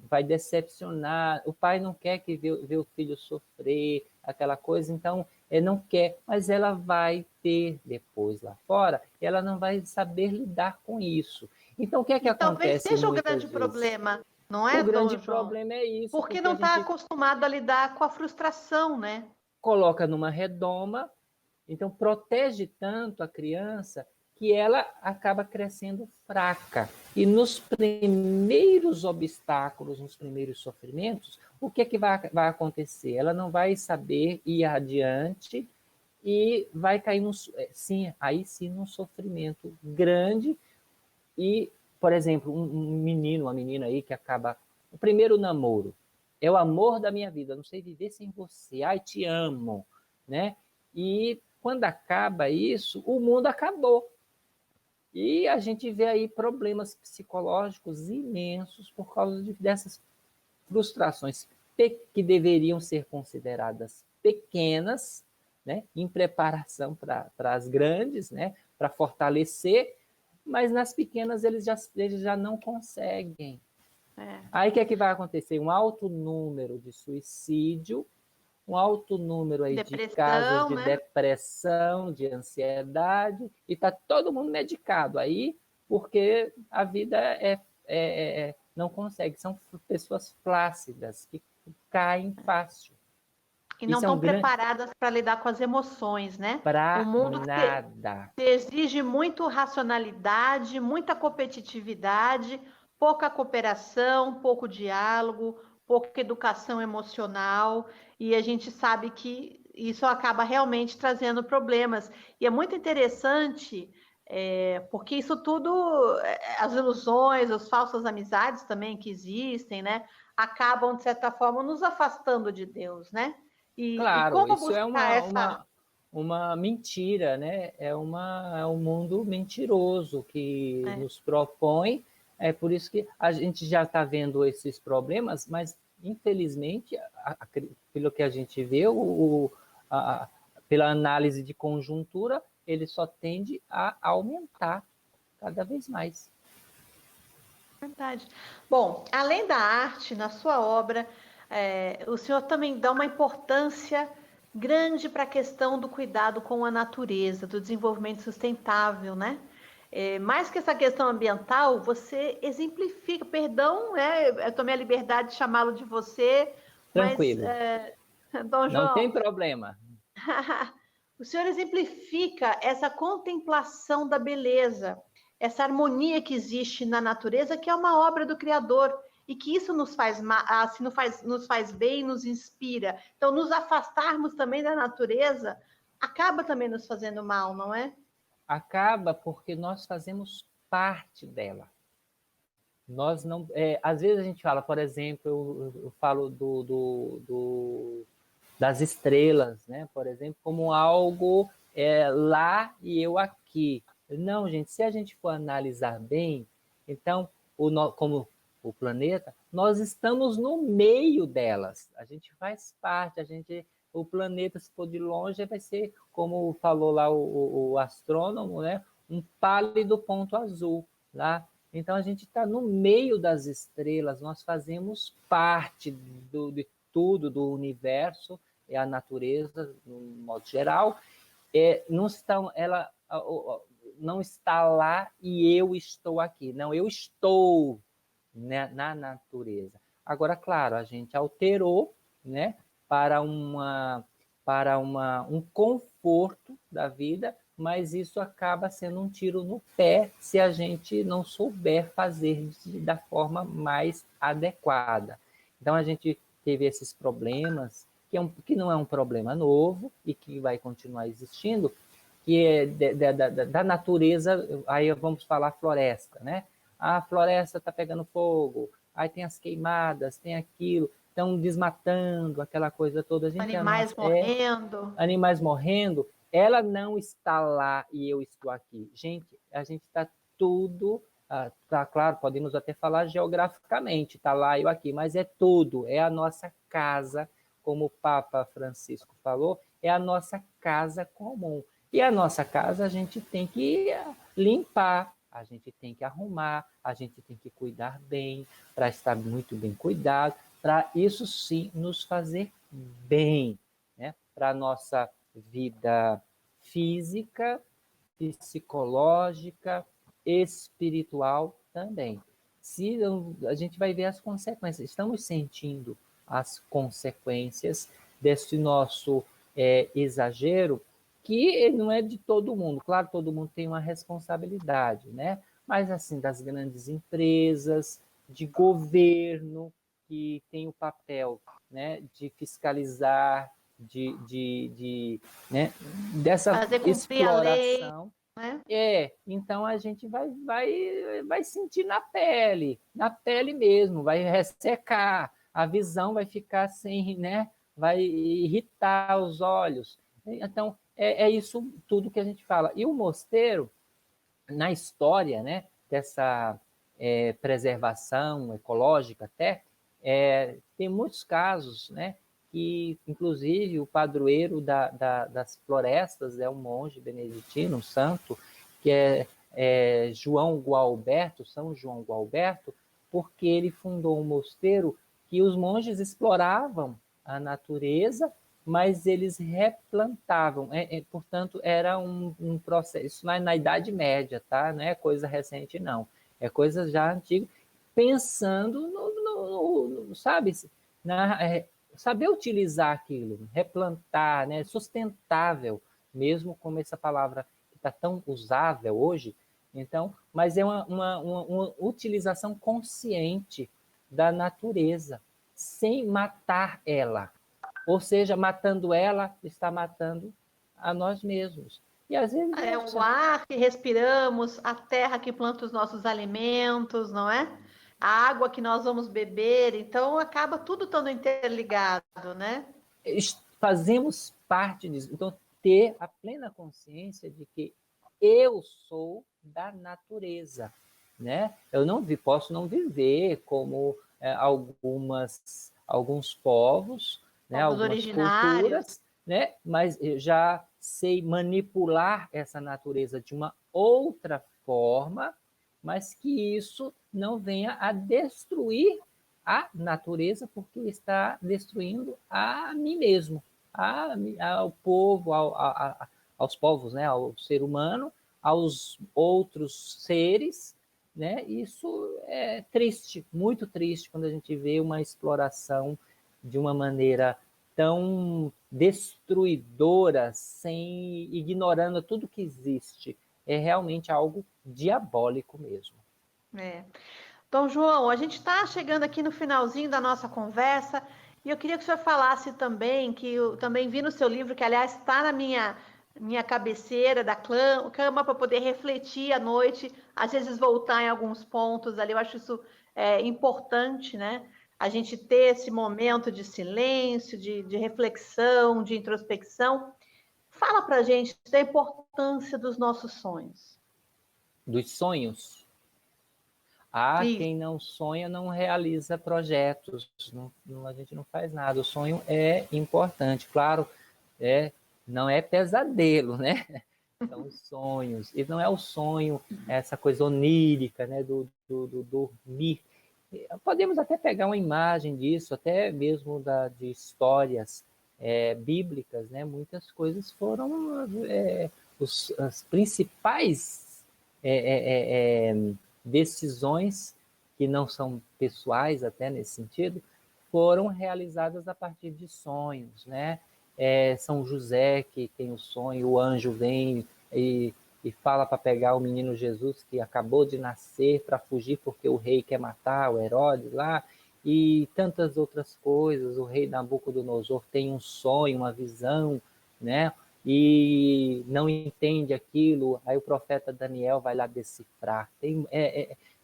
vai decepcionar. O pai não quer que vê o filho sofrer, aquela coisa, então não quer, mas ela vai ter depois lá fora, e ela não vai saber lidar com isso. Então, o que é que talvez acontece seja o muitas grande vezes? problema, não é, O grande Dom João? problema é isso, Porque porque não a está gente acostumado a lidar com a frustração, né? coloca numa redoma, então protege tanto a criança que ela acaba crescendo fraca. E nos primeiros obstáculos, nos primeiros sofrimentos, o que é que vai acontecer? Ela não vai saber ir adiante e vai cair aí sim num sofrimento grande. E, por exemplo, um menino, uma menina aí que acaba o primeiro namoro, é o amor da minha vida, não sei viver sem você, ai, te amo, né? E quando acaba isso, o mundo acabou. E a gente vê aí problemas psicológicos imensos por causa dessas frustrações que deveriam ser consideradas pequenas, né, em preparação para as grandes, né, para fortalecer, mas nas pequenas eles já não conseguem. Aí o que é que vai acontecer? Um alto número de suicídio, um alto número aí de casos de depressão, de ansiedade, e está todo mundo medicado aí, porque a vida não consegue, são pessoas flácidas, que caem fácil. E não estão preparadas para lidar com as emoções, né? Para o mundo nada. Exige muito racionalidade, muita competitividade, pouca cooperação, pouco diálogo, pouca educação emocional, e a gente sabe que isso acaba realmente trazendo problemas. E é muito interessante, porque isso tudo, as ilusões, as falsas amizades também que existem, né, acabam, de certa forma, nos afastando de Deus, né? E Claro, como isso é buscar uma mentira, né? É um mundo mentiroso que nos propõe. É por isso que a gente já está vendo esses problemas, mas infelizmente, pelo que a gente vê, pela análise de conjuntura, ele só tende a aumentar cada vez mais. Verdade. Bom, além da arte, na sua obra, o senhor também dá uma importância grande para a questão do cuidado com a natureza, do desenvolvimento sustentável, né? Mais que essa questão ambiental, você exemplifica, perdão, eu tomei a liberdade de chamá-lo de você, Tranquilo. mas, Dom João... Não tem problema. O senhor exemplifica essa contemplação da beleza, essa harmonia que existe na natureza, que é uma obra do Criador, e que isso nos faz bem, nos inspira. Então, nos afastarmos também da natureza acaba também nos fazendo mal, não é? Acaba porque nós fazemos parte dela. Nós não, às vezes a gente fala, por exemplo, eu falo das estrelas, né? Por exemplo, como algo lá e eu aqui. Não, gente, se a gente for analisar bem, então, como o planeta, nós estamos no meio delas. A gente faz parte, o planeta, se for de longe, vai ser, como falou lá o astrônomo, né? Um pálido ponto azul lá. Então, a gente está no meio das estrelas, nós fazemos parte de tudo, do universo, é a natureza, no modo geral. Ela não está lá e eu estou aqui. Não, eu estou, né, na natureza. Agora, claro, a gente alterou, né, para um conforto da vida, mas isso acaba sendo um tiro no pé se a gente não souber fazer da forma mais adequada. Então, a gente teve esses problemas, que não é um problema novo e que vai continuar existindo, que é da natureza. Aí vamos falar floresta, né? A floresta está pegando fogo, aí tem as queimadas, tem aquilo, estão desmatando, aquela coisa toda. Animais morrendo, ela não está lá e eu estou aqui. Gente, a gente está tudo, tá claro, podemos até falar geograficamente, está lá e eu aqui, mas é tudo, é a nossa casa, como o Papa Francisco falou, é a nossa casa comum. E a nossa casa a gente tem que limpar, a gente tem que arrumar, a gente tem que cuidar bem, para estar muito bem cuidado, para isso sim nos fazer bem, né? Para a nossa vida física, psicológica, espiritual também. Se a gente vai ver as consequências, estamos sentindo as consequências desse nosso exagero, que não é de todo mundo. Claro, todo mundo tem uma responsabilidade, né? Mas, assim, das grandes empresas, de governo, que tem o papel, né, de fiscalizar, né, dessa exploração. Né? Então a gente vai sentir na pele mesmo, vai ressecar, a visão vai ficar sem, né, vai irritar os olhos. Então, é isso tudo que a gente fala. E o mosteiro, na história, né, dessa preservação ecológica até, tem muitos casos, né, que, inclusive, o padroeiro das florestas é um monge beneditino, um santo, que é João Gualberto, São João Gualberto, porque ele fundou um mosteiro que os monges exploravam a natureza mas eles replantavam. Portanto, era um processo, isso na Idade Média, tá? Não é coisa recente, não. É coisa já antiga, pensando sabe, saber utilizar aquilo, replantar, né? Sustentável, mesmo como essa palavra que está tão usável hoje. Então, mas é uma utilização consciente da natureza, sem matar ela. Ou seja, matando ela, está matando a nós mesmos. E às vezes É o ar que respiramos, a terra que planta os nossos alimentos, não é? A água que nós vamos beber, então acaba tudo estando interligado, né? fazemos parte disso. Então, ter a plena consciência de que eu sou da natureza, né? Eu não posso não viver como alguns povos, né? Povos Algumas originários. culturas, né? Mas eu já sei manipular essa natureza de uma outra forma, mas que isso não venha a destruir a natureza, porque está destruindo a mim mesmo, ao povo, aos povos, né? Ao ser humano, aos outros seres, né? Isso é triste, muito triste, quando a gente vê uma exploração de uma maneira tão destruidora, sem ignorando tudo que existe. É realmente algo diabólico mesmo. É. Dom João, a gente está chegando aqui no finalzinho da nossa conversa e eu queria que o senhor falasse também, que eu também vi no seu livro, que aliás está na minha cabeceira da cama para poder refletir à noite, às vezes voltar em alguns pontos ali. Eu acho isso importante, né? A gente ter esse momento de silêncio, de reflexão, de introspecção. Fala para a gente da importância dos nossos sonhos. Dos sonhos. Há Isso. quem não sonha, não realiza projetos, a gente não faz nada. O sonho é importante, claro, não é pesadelo, né? São os sonhos. E não é o sonho, essa coisa onírica, né? do dormir. Podemos até pegar uma imagem disso, até mesmo de histórias bíblicas, né? Muitas coisas foram as principais decisões, que não são pessoais até nesse sentido, foram realizadas a partir de sonhos, né? São José, que tem o sonho, o anjo vem e fala para pegar o menino Jesus, que acabou de nascer, para fugir porque o rei quer matar o Herodes lá, e tantas outras coisas. O rei Nabucodonosor tem um sonho, uma visão, né? E não entende aquilo, aí o profeta Daniel vai lá decifrar.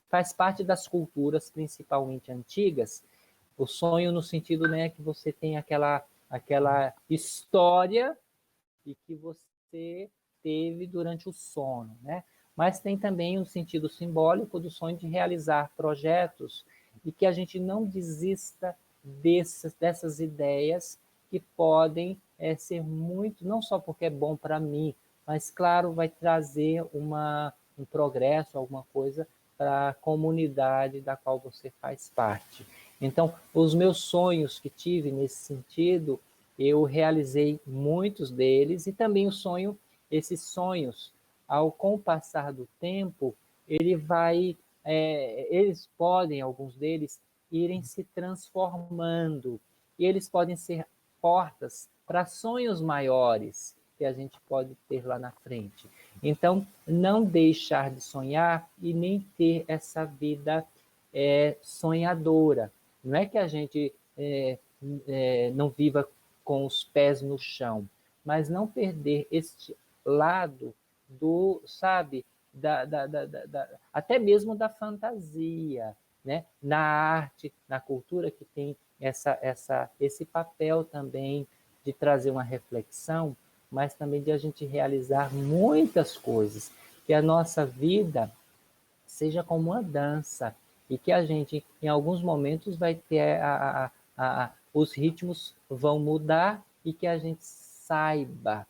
Faz parte das culturas, principalmente antigas, o sonho no sentido, né, que você tem aquela história e que você teve durante o sono, né? Mas tem também um sentido simbólico do sonho de realizar projetos e que a gente não desista dessas ideias que podem ser muito, não só porque é bom para mim, mas, claro, vai trazer um progresso, alguma coisa para a comunidade da qual você faz parte. Então, os meus sonhos que tive nesse sentido, eu realizei muitos deles, e também esses sonhos, com o passar do tempo, eles podem, alguns deles, irem se transformando, e eles podem ser portas para sonhos maiores que a gente pode ter lá na frente. Então, não deixar de sonhar e nem ter essa vida sonhadora. Não é que a gente não viva com os pés no chão, mas não perder este lado sabe, até mesmo da fantasia, né? Na arte, na cultura, que tem esse papel também de trazer uma reflexão, mas também de a gente realizar muitas coisas, que a nossa vida seja como uma dança, e que a gente, em alguns momentos, vai ter os ritmos vão mudar, e que a gente saiba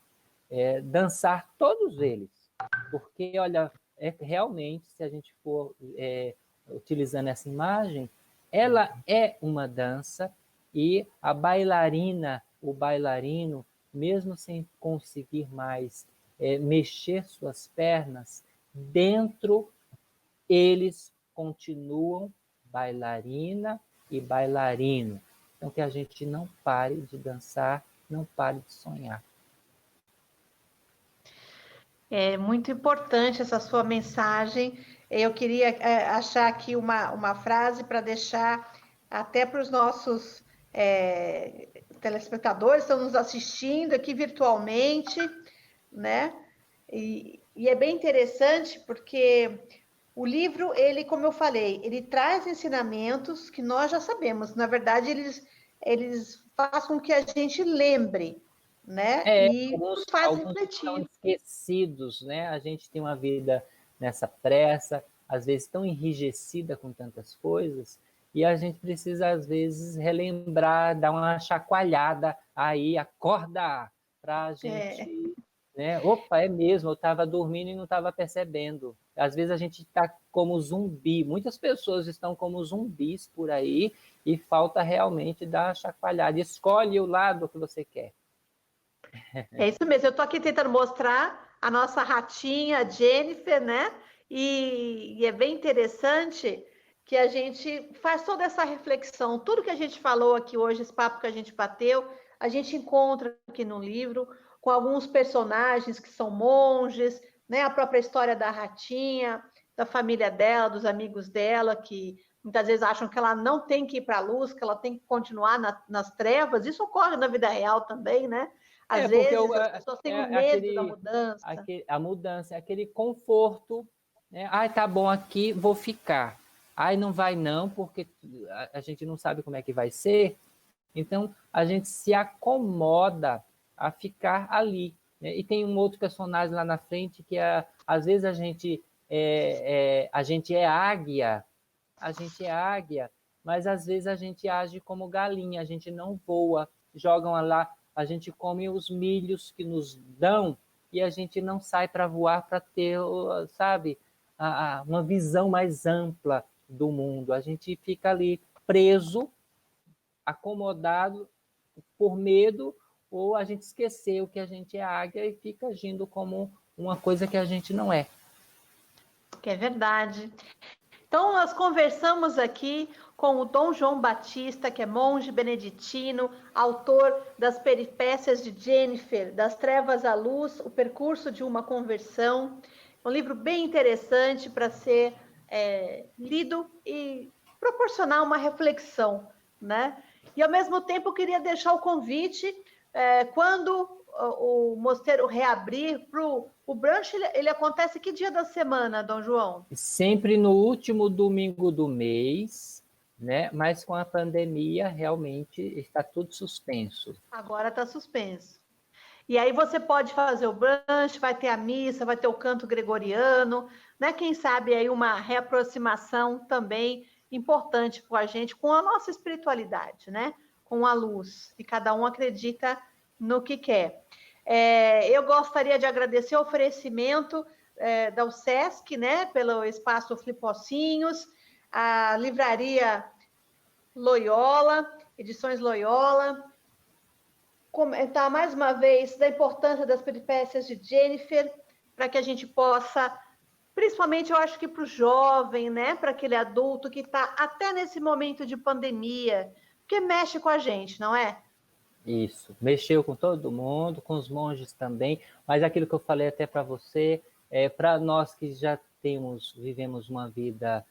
dançar todos eles. Porque, olha, realmente, se a gente for utilizando essa imagem, ela é uma dança, e a bailarina o bailarino, mesmo sem conseguir mais mexer suas pernas, dentro eles continuam bailarina e bailarino. Então, que a gente não pare de dançar, não pare de sonhar. É muito importante essa sua mensagem. Eu queria achar aqui uma frase para deixar até para os nossos telespectadores que estão nos assistindo aqui virtualmente, né? E é bem interessante porque o livro, ele, como eu falei, ele traz ensinamentos que nós já sabemos. Na verdade, eles fazem com que a gente lembre, né? E nos faz Alguns estão refletir. esquecidos, né? A gente tem uma vida nessa pressa, às vezes tão enrijecida com tantas coisas, e a gente precisa, às vezes, relembrar, dar uma chacoalhada aí, acorda, para a gente... Né? Opa, é mesmo, eu estava dormindo e não estava percebendo. Às vezes a gente está como zumbi, muitas pessoas estão como zumbis por aí e falta realmente dar a chacoalhada. Escolhe o lado que você quer. É isso mesmo, eu estou aqui tentando mostrar a nossa ratinha, a Jennifer, né? E é bem interessante que a gente faz toda essa reflexão. Tudo que a gente falou aqui hoje, esse papo que a gente bateu, a gente encontra aqui no livro, com alguns personagens que são monges, né? A própria história da ratinha, da família dela, dos amigos dela, que muitas vezes acham que ela não tem que ir para a luz, que ela tem que continuar nas trevas. Isso ocorre na vida real também, né? Às Porque vezes as pessoas têm um medo da mudança. a mudança, aquele conforto, né? Ai, tá bom aqui, vou ficar. Ai, não vai não, porque a gente não sabe como é que vai ser. Então, a gente se acomoda a ficar ali, né? E tem um outro personagem lá na frente que, às vezes, a gente é águia, mas às vezes a gente age como galinha, a gente não voa, jogam lá, a gente come os milhos que nos dão e a gente não sai para voar para ter, sabe, uma visão mais ampla do mundo. A gente fica ali preso, acomodado por medo, ou a gente esqueceu que a gente é águia e fica agindo como uma coisa que a gente não é. Que é verdade. Então, nós conversamos aqui com o Dom João Batista, que é monge beneditino, autor das Peripécias de Jennifer, Das Trevas à Luz, o percurso de uma conversão. Um livro bem interessante para ser lido e proporcionar uma reflexão, né? E, ao mesmo tempo, eu queria deixar o convite, quando o mosteiro reabrir para o brunch, ele acontece que dia da semana, Dom João? Sempre no último domingo do mês, né? Mas com a pandemia realmente está tudo suspenso. Agora está suspenso. E aí você pode fazer o brunch, vai ter a missa, vai ter o canto gregoriano, né? Quem sabe aí uma reaproximação também importante com a gente, com a nossa espiritualidade, né? Com a luz. E cada um acredita no que quer. Eu gostaria de agradecer o oferecimento da UCESC, né? Pelo espaço Flipocinhos, a livraria Loyola, Edições Loyola, comentar mais uma vez da importância das peripécias de Jennifer, para que a gente possa, principalmente eu acho que para o jovem, né, para aquele adulto que está até nesse momento de pandemia, porque mexe com a gente, não é? Isso, mexeu com todo mundo, com os monges também, mas aquilo que eu falei até para você, para nós que já vivemos uma vida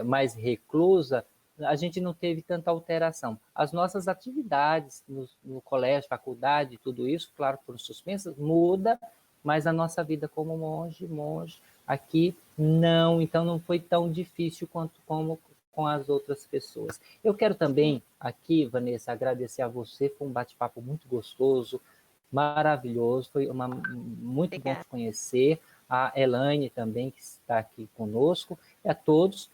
mais reclusa, a gente não teve tanta alteração. As nossas atividades no colégio, faculdade, tudo isso, claro, foram suspensas, muda, mas a nossa vida como monge, aqui não, então não foi tão difícil como com as outras pessoas. Eu quero também aqui, Vanessa, agradecer a você, foi um bate-papo muito gostoso, maravilhoso, foi muito bom te conhecer, a Elaine também, que está aqui conosco, e a todos,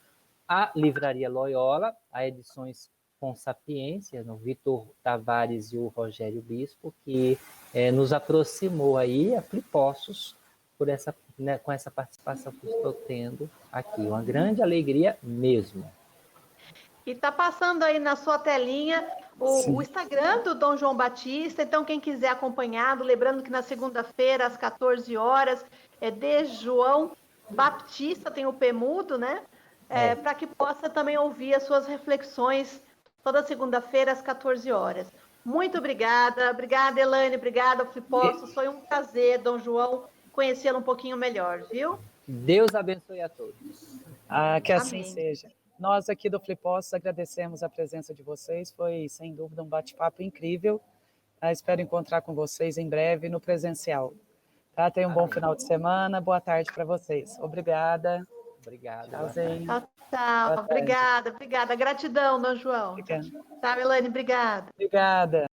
a Livraria Loyola, a Edições com Sapiência, o Vitor Tavares e o Rogério Bispo, que nos aproximou aí a Flipossos com essa participação que estou tendo aqui. Uma grande alegria mesmo. E está passando aí na sua telinha o Instagram do Dom João Batista. Então, quem quiser acompanhar, lembrando que na segunda-feira, às 14 horas, é de João Baptista, tem o P mudo, né? Para que possa também ouvir as suas reflexões toda segunda-feira, às 14 horas. Muito obrigada. Obrigada, Elaine. Obrigada, Flipostos. Foi um prazer, Dom João, conhecê-lo um pouquinho melhor, viu? Deus abençoe a todos. Que assim Amém. seja. Nós aqui do Flipostos agradecemos a presença de vocês. Foi, sem dúvida, um bate-papo incrível. Espero encontrar com vocês em breve no presencial. Tá? Tenham um bom final de semana. Boa tarde para vocês. Obrigada. Obrigado. Tchauzinho. Tchau. Obrigada. Gratidão, Dom João. Obrigada. Tchau, Elaine. Obrigada. Obrigada.